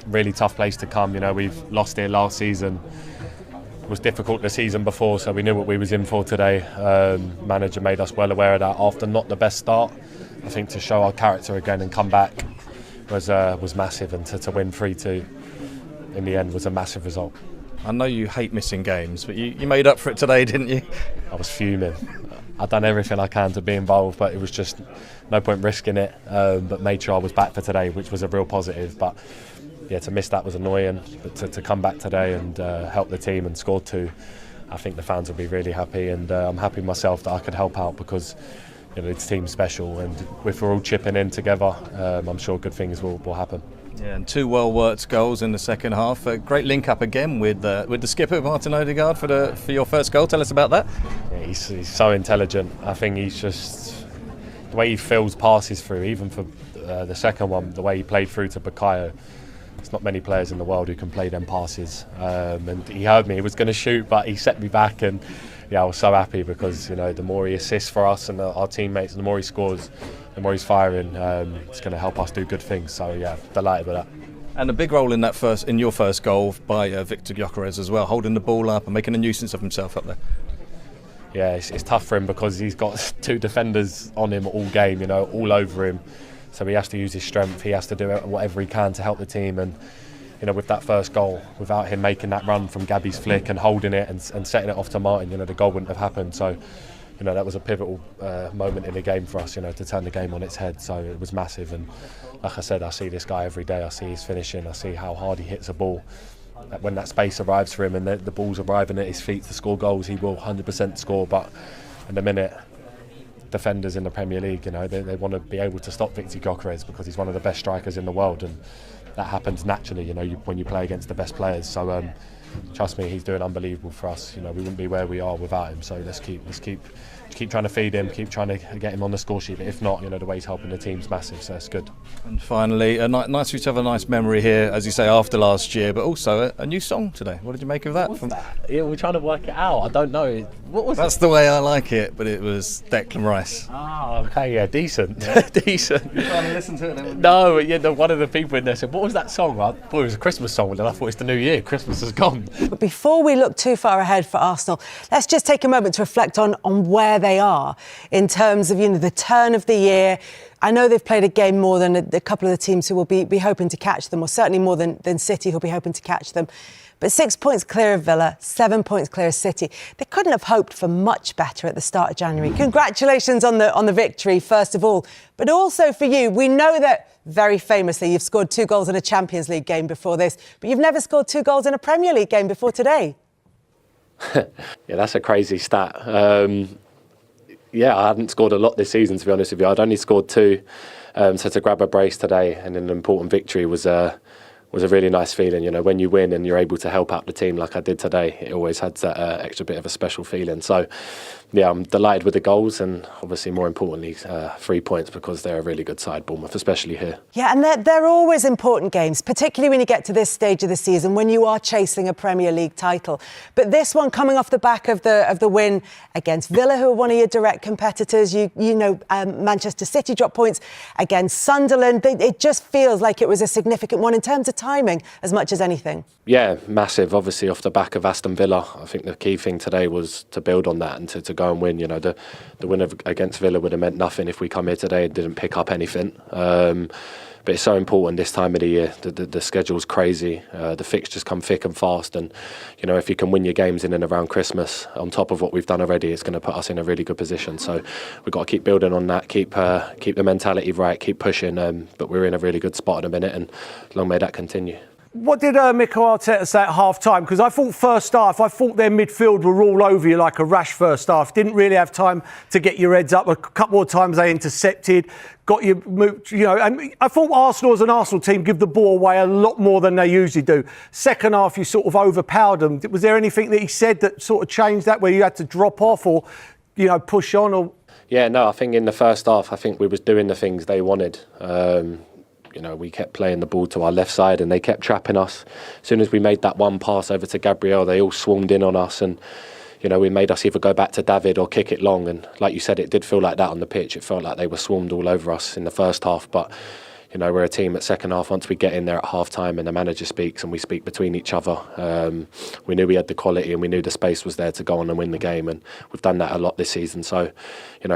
really tough place to come. You know, we've lost here last season. It was difficult the season before, so we knew what we was in for today. Manager made us well aware of that after not the best start. I think to show our character again and come back was massive, and to win 3-2 in the end was a massive result. I know you hate missing games, but you made up for it today, didn't you? I was fuming. I'd done everything I can to be involved, but it was just no point risking it. But made sure I was back for today, which was a real positive. But yeah, to miss that was annoying. But to come back today and help the team and score 2, I think the fans will be really happy. And I'm happy myself that I could help out, because you know, this team's special, and if we're all chipping in together, I'm sure good things will happen. Yeah, and 2 well-worked goals in the second half. A great link-up again with the skipper, Martin Odegaard, for your first goal. Tell us about that. Yeah, he's so intelligent. I think he's just... the way he fills passes through, even for the second one, the way he played through to Bukayo. There's not many players in the world who can play them passes. And he heard me, he was going to shoot, but he set me back, and yeah, I was so happy, because you know, the more he assists for us and our teammates, and the more he scores, the more he's firing, it's going to help us do good things. So yeah, delighted with that. And a big role in your first goal by Victor Gyökeres as well, holding the ball up and making a nuisance of himself up there. Yeah, it's tough for him, because he's got 2 defenders on him all game, you know, all over him. So he has to use his strength. He has to do whatever he can to help the team. And you know, with that first goal, without him making that run from Gabby's flick and holding it and setting it off to Martin, you know, the goal wouldn't have happened. So, you know, that was a pivotal moment in the game for us, you know, to turn the game on its head. So it was massive. And like I said, I see this guy every day. I see his finishing. I see how hard he hits a ball. When that space arrives for him and the ball's arriving at his feet to score goals, he will 100% score. But in a minute, defenders in the Premier League, you know, they want to be able to stop Victor Gyökeres, because he's one of the best strikers in the world, and that happens naturally, you know, when you play against the best players. So trust me, he's doing unbelievable for us. You know, we wouldn't be where we are without him. So let's keep trying to feed him, keep trying to get him on the score sheet. But if not, you know, the way he's helping the team's massive, so it's good. And finally, nice for you to have a nice memory here, as you say, after last year, but also a new song today. What did you make of that? What was that? Yeah, we're trying to work it out. I don't know. What was That's the way I like it, but it was Declan Rice. Oh, okay, yeah, decent. Yeah. Decent. You're trying to listen to it? No, yeah, one of the people in there said, what was that song? I thought it was a Christmas song, and I thought it's the new year. Christmas has gone. But before we look too far ahead for Arsenal, let's just take a moment to reflect on where they are in terms of, you know, the turn of the year. I know they've played a game more than a couple of the teams who will be hoping to catch them, or certainly more than City, who'll be hoping to catch them. But 6 points clear of Villa, 7 points clear of City. They couldn't have hoped for much better at the start of January. Congratulations on the victory, first of all. But also for you, we know that very famously you've scored 2 goals in a Champions League game before this, but you've never scored 2 goals in a Premier League game before today. Yeah, that's a crazy stat. Yeah, I hadn't scored a lot this season, to be honest with you. I'd only scored 2. So to grab a brace today and an important victory was a really nice feeling. You know, when you win and you're able to help out the team like I did today, it always had that extra bit of a special feeling. So, yeah, I'm delighted with the goals, and obviously more importantly 3 points, because they're a really good side, Bournemouth, especially here. Yeah, and they're always important games, particularly when you get to this stage of the season, when you are chasing a Premier League title. But this one coming off the back of the win against Villa, who are one of your direct competitors. You know, Manchester City dropped points against Sunderland. It just feels like it was a significant one in terms of timing as much as anything. Yeah, massive. Obviously, off the back of Aston Villa, I think the key thing today was to build on that and to go and win. You know, the win against Villa would have meant nothing if we come here today and didn't pick up anything. But it's so important this time of the year. The schedule's crazy. The fixtures come thick and fast, and you know, if you can win your games in and around Christmas, on top of what we've done already, it's going to put us in a really good position. So we've got to keep building on that, keep the mentality right, keep pushing. But we're in a really good spot at the minute, and long may that continue. What did Mikel Arteta say at half-time? Because I thought first half, I thought their midfield were all over you like a rash first half. Didn't really have time to get your heads up. A couple of times they intercepted, got you moved, you know. And I thought Arsenal as an Arsenal team give the ball away a lot more than they usually do. Second half, you sort of overpowered them. Was there anything that he said that sort of changed that, where you had to drop off or, you know, push on? Or Yeah, no, I think in the first half, I think we was doing the things they wanted. You know, we kept playing the ball to our left side and they kept trapping us. As soon as we made that one pass over to Gabriel, they all swarmed in on us, and you know, we made us either go back to David or kick it long. And like you said, it did feel like that on the pitch. It felt like they were swarmed all over us in the first half. But we're a team at second half. Once we get in there at half time and the manager speaks and we speak between each other, we knew we had the quality and we knew the space was there to go on and win the game, and we've done that a lot this season. So,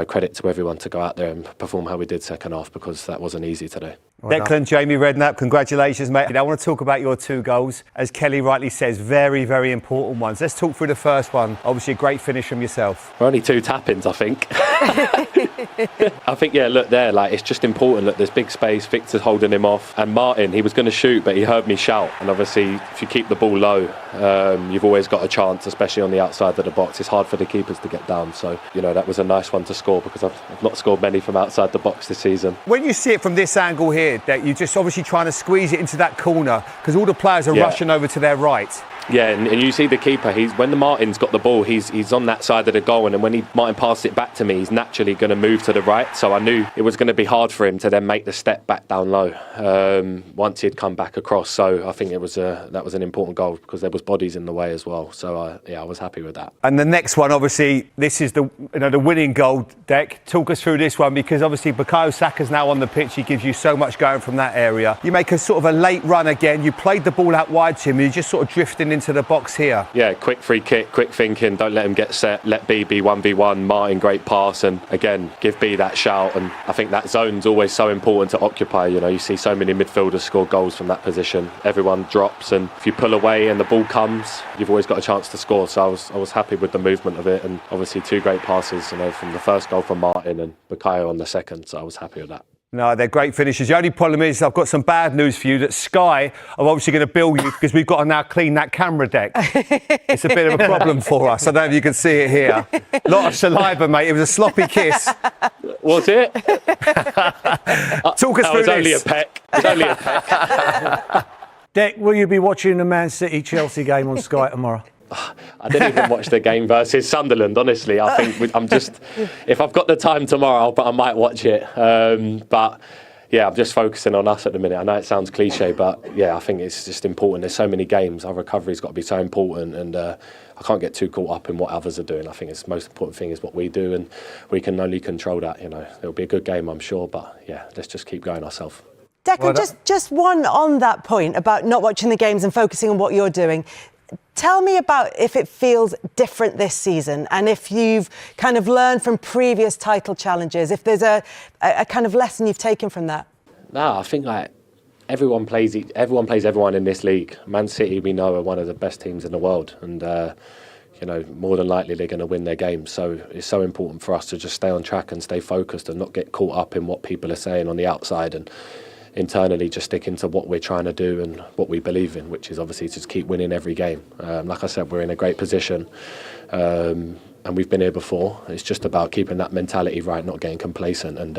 credit to everyone to go out there and perform how we did second half, because that wasn't easy today. Declan, Jamie Redknapp, congratulations, mate. I want to talk about your 2 goals. As Kelly rightly says, very, very important ones. Let's talk through the first one. Obviously, a great finish from yourself. We're only 2 tap-ins, I think. I think, look there, it's just important. Look, there's big space, Victor's holding him off. And Martin, he was going to shoot, but he heard me shout. And obviously, if you keep the ball low, you've always got a chance, especially on the outside of the box. It's hard for the keepers to get down. So, that was a nice one to score, because I've not scored many from outside the box this season. When you see it from this angle here, that you're just obviously trying to squeeze it into that corner, because all the players are rushing over to their right. Yeah, and you see the keeper, when the Martin's got the ball, he's on that side of the goal, and then when Martin passed it back to me, he's naturally going to move to the right. So I knew it was going to be hard for him to then make the step back down low once he'd come back across. So I think that was an important goal, because there was bodies in the way as well. So I was happy with that. And the next one, obviously, this is the winning goal. Deck, talk us through this one, because obviously Bukayo Saka's now on the pitch. He gives you so much going from that area. You make a sort of a late run again. You played the ball out wide to him. You're just sort of drifting into the box here. Yeah, quick free kick, quick thinking, don't let him get set, let B be 1v1. Martin, great pass, and again, give B that shout. And I think that zone's always so important to occupy. You see so many midfielders score goals from that position. Everyone drops, and if you pull away and the ball comes, you've always got a chance to score. So I was happy with the movement of it, and obviously 2 great passes, from the first goal from Martin and Bukayo on the second. So I was happy with that. No, they're great finishes. The only problem is I've got some bad news for you, that Sky are obviously going to bill you, because we've got to now clean that camera deck. It's a bit of a problem for us. I don't know if you can see it here. A lot of saliva, mate. It was a sloppy kiss. Was it? Talk us through this. Only a peck. It was only a peck. Deck, will you be watching the Man City-Chelsea game on Sky tomorrow? I didn't even watch the game versus Sunderland, honestly. I think if I've got the time tomorrow, I might watch it. But yeah, I'm just focusing on us at the minute. I know it sounds cliche, but yeah, I think it's just important. There's so many games. Our recovery's got to be so important, and I can't get too caught up in what others are doing. I think it's the most important thing is what we do, and we can only control that. It'll be a good game, I'm sure, but yeah, let's just keep going ourselves. Declan, just one on that point about not watching the games and focusing on what you're doing. Tell me about if it feels different this season, and if you've kind of learned from previous title challenges, if there's a kind of lesson you've taken from that. No, I think everyone plays everyone in this league. Man City, we know, are one of the best teams in the world, and more than likely they're going to win their games. So it's so important for us to just stay on track and stay focused and not get caught up in what people are saying on the outside, and internally just sticking to what we're trying to do and what we believe in, which is obviously to just keep winning every game. Like I said, we're in a great position, and we've been here before. It's just about keeping that mentality right, not getting complacent, and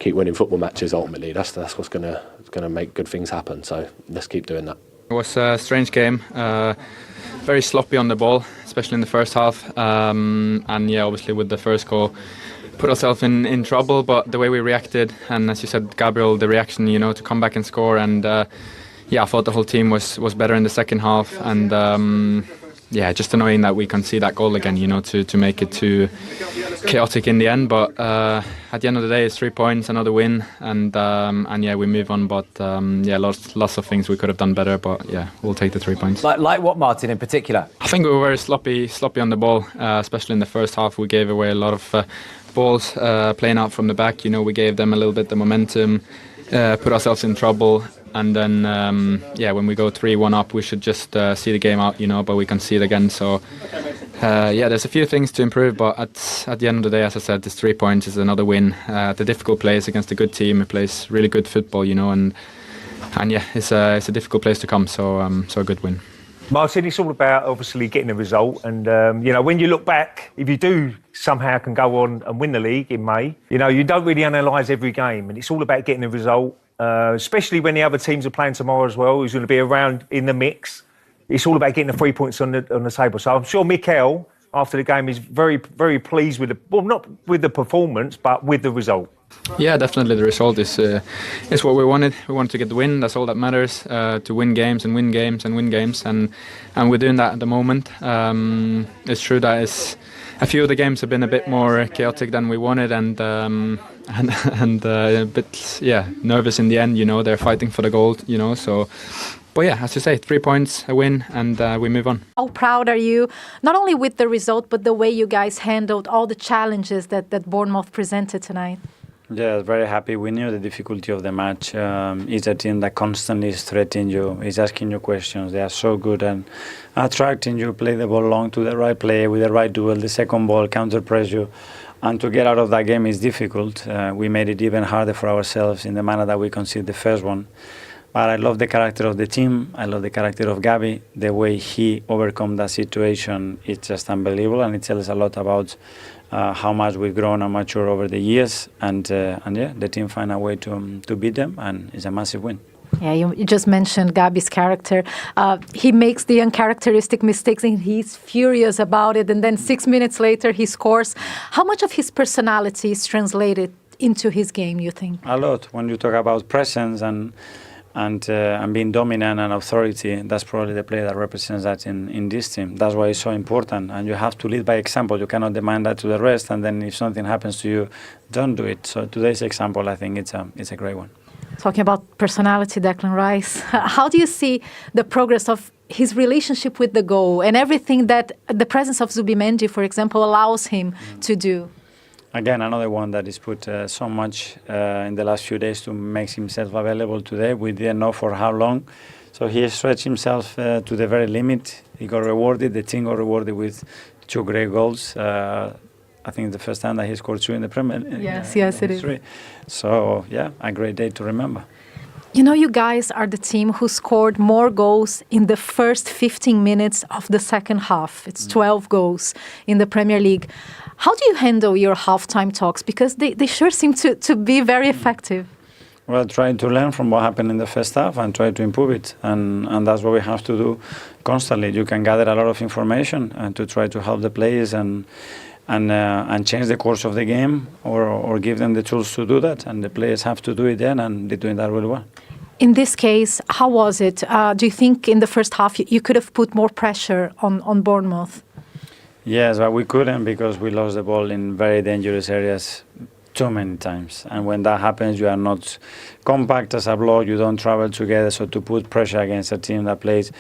keep winning football matches. Ultimately, that's what's gonna make good things happen. So let's keep doing that. It was a strange game, very sloppy on the ball, especially in the first half, and yeah, obviously with the first goal, put ourselves in trouble. But the way we reacted, and as you said, Gabriel, the reaction, to come back and score, and yeah, I thought the whole team was better in the second half, and yeah, just annoying that we concede that goal again, to make it too chaotic in the end. But at the end of the day, it's 3 points, another win, and yeah, we move on. But yeah, lots of things we could have done better. But yeah, we'll take the 3 points. Like what, Martin, in particular? I think we were very sloppy on the ball, especially in the first half. We gave away a lot of balls playing out from the back. We gave them a little bit the momentum, put ourselves in trouble. And then, yeah, when we go 3-1 up, we should just see the game out, but we can see it again. So, yeah, there's a few things to improve, but at the end of the day, as I said, this 3 points is another win. The difficult place against a good team, it plays really good football, and yeah, it's a difficult place to come. So a good win. Martin, it's all about obviously getting a result, and when you look back, if you do somehow can go on and win the league in May, you don't really analyse every game, and it's all about getting a result. Especially when the other teams are playing tomorrow as well, who's going to be around in the mix. It's all about getting the 3 points on the table. So I'm sure Mikel, after the game, is very, very pleased with not with the performance, but with the result. Yeah, definitely the result is what we wanted. We wanted to get the win. That's all that matters. To win games and win games and win games, and we're doing that at the moment. It's true that a few of the games have been a bit more chaotic than we wanted, and a bit nervous in the end. You know, they're fighting for the goal. You know, so. But yeah, as you say, 3 points, a win, and we move on. How proud are you, not only with the result, but the way you guys handled all the challenges that Bournemouth presented tonight? Yeah, very happy. We knew the difficulty of the match. It's a team that constantly is threatening you, is asking you questions. They are so good and attracting you, play the ball long to the right player with the right duel, the second ball, counter press you. And to get out of that game is difficult. We made it even harder for ourselves in the manner that we conceded the first one. But I love the character of the team. I love the character of Gabi. The way he overcome that situation, it's just unbelievable, and it tells a lot about how much we've grown and matured over the years. And yeah, the team find a way to beat them, and it's a massive win. Yeah, you just mentioned Gabi's character. He makes the uncharacteristic mistakes and he's furious about it. And then 6 minutes later, he scores. How much of his personality is translated into his game, you think? A lot. When you talk about presence and being dominant and authority, that's probably the player that represents that in this team. That's why it's so important. And you have to lead by example. You cannot demand that to the rest. And then if something happens to you, don't do it. So today's example, I think it's a great one. Talking about personality, Declan Rice, how do you see the progress of his relationship with the goal and everything that the presence of Zubimendi, for example, allows him to do? Again, another one that is put so much in the last few days to make himself available today. We didn't know for how long. So he stretched himself to the very limit. He got rewarded. The team got rewarded with 2 great goals. I think the first time that he scored 2 in the Premier League. Yes, it is. So, yeah, a great day to remember. You know, you guys are the team who scored more goals in the first 15 minutes of the second half. It's 12 goals in the Premier League. How do you handle your halftime talks? Because they sure seem to be very effective. Well, trying to learn from what happened in the first half and try to improve it. And that's what we have to do constantly. You can gather a lot of information and to try to help the players and change the course of the game or give them the tools to do that. And the players have to do it then, and they're doing that really well. In this case, how was it? Do you think in the first half you could have put more pressure on Bournemouth? Yes, but we couldn't because we lost the ball in very dangerous areas too many times. And when that happens, you are not compact as a block, you don't travel together. So to put pressure against a team that plays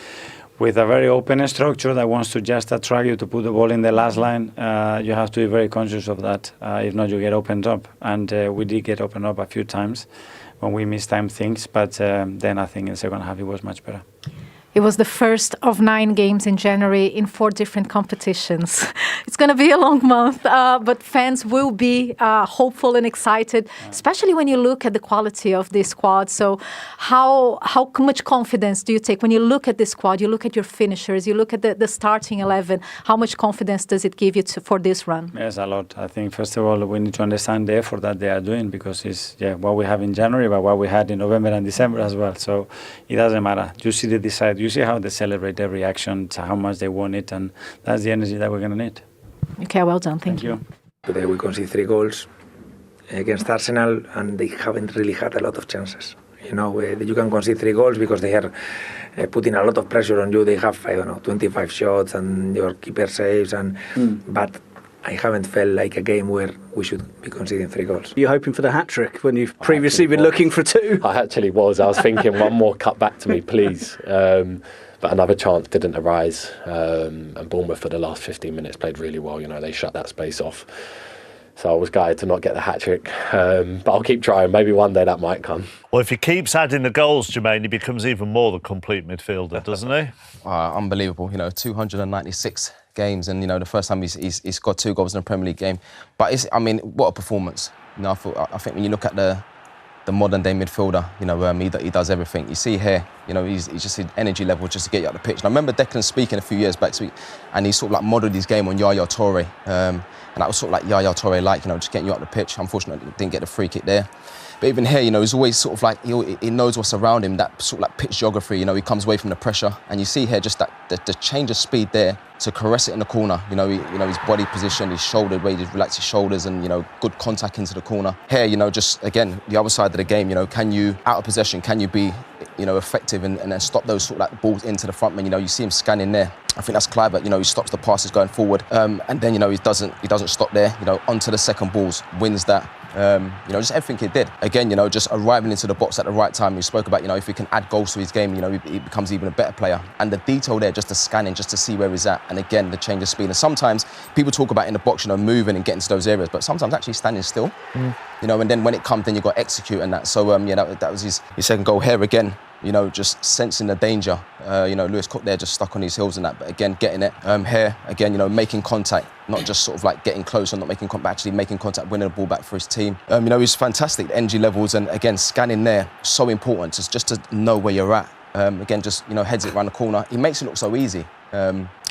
with a very open structure that wants to just attract you to put the ball in the last line, you have to be very conscious of that. If not, you get opened up. And we did get opened up a few times when we mistimed things. But then I think in the second half it was much better. It was the first of 9 games in January in 4 different competitions. It's going to be a long month, but fans will be hopeful and excited, especially when you look at the quality of this squad. So how much confidence do you take when you look at this squad, you look at your finishers, you look at the starting 11, how much confidence does it give you for this run? Yes, a lot. I think, first of all, we need to understand the effort that they are doing because it's what we have in January, but what we had in November and December as well. So it doesn't matter. You see the decide. You see how they celebrate every action, how much they want it, and that's the energy that we're going to need. Okay, well done. Thank you. Today we conceded 3 goals against Arsenal, and they haven't really had a lot of chances. You know, you can concede 3 goals because they are putting a lot of pressure on you. They have, 25 shots, and your keeper saves, but I haven't felt like a game where we should be conceding 3 goals. You're hoping for the hat-trick when you've previously been looking for 2? I actually was. I was thinking one more cut back to me, please. But another chance didn't arise. And Bournemouth for the last 15 minutes played really well. You know, they shut that space off. So I was gutted to not get the hat-trick. But I'll keep trying. Maybe one day that might come. Well, if he keeps adding the goals, Jermaine, he becomes even more the complete midfielder, doesn't he? Unbelievable. 296 games, and the first time he's scored 2 goals in a Premier League game. But what a performance! I think when you look at the modern day midfielder, he does everything. You see here, he's just his energy level just to get you out the pitch. And I remember Declan speaking a few years back, and he sort of like modelled his game on Yaya Toure, and that was sort of like Yaya Toure, just getting you out the pitch. Unfortunately, didn't get the free kick there. But even here, you know, he's always sort of like, he knows what's around him, that sort of like pitch geography, you know, he comes away from the pressure. And you see here just that the change of speed there to caress it in the corner. You know, his body position, his shoulder, where he just relax his shoulders and, you know, good contact into the corner. Here, you know, just again, the other side of the game, you know, can you, out of possession, can you be, you know, effective and then stop those sort of like balls into the front man? You know, you see him scanning there. I think that's Clive, but, you know, he stops the passes going forward. And then, you know, he doesn't stop there, you know, onto the second balls, wins that. You know, just everything he did. Again, you know, just arriving into the box at the right time. We spoke about, you know, if he can add goals to his game, you know, he becomes even a better player. And the detail there, just the scanning, just to see where he's at. And again, the change of speed. And sometimes people talk about in the box, you know, moving and getting to those areas, but sometimes actually standing still. You know, and then when it comes, then you've got to execute and that. So, yeah, that was his second goal here again. You know, just sensing the danger. You know, Lewis Cook there just stuck on his heels and that, but again, getting it. Here, again, you know, making contact, not just sort of like getting close and not making contact, actually making contact, winning the ball back for his team. You know, he's fantastic, the energy levels, and again, scanning there, so important, just to know where you're at. Again, just, you know, heads it around the corner. He makes it look so easy.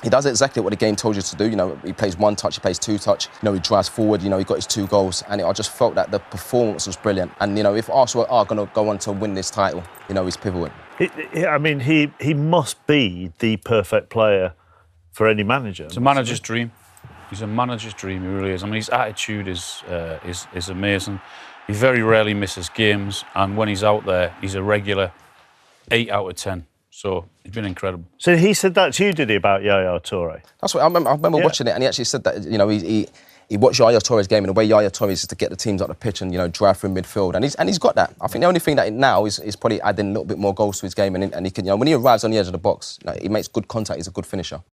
He does exactly what the game told you to do. You know, he plays one touch, he plays two touch. You know, he drives forward. You know, he got his 2 goals, and I just felt that the performance was brilliant. And you know, if Arsenal are going to go on to win this title, you know, he's pivotal. I mean, he must be the perfect player for any manager. It's a manager's dream. He's a manager's dream. He really is. I mean, his attitude is amazing. He very rarely misses games, and when he's out there, he's a regular 8 out of 10. So he's been incredible. So he said that to you, did he, about Yaya Toure? That's what I remember watching it, and he actually said that, you know, he watched Yaya Toure's game, and the way Yaya Toure is to get the teams up the pitch and, you know, drive through midfield, and he's got that. I think the only thing that now is probably adding a little bit more goals to his game, and he can, you know, when he arrives on the edge of the box, you know, he makes good contact. He's a good finisher.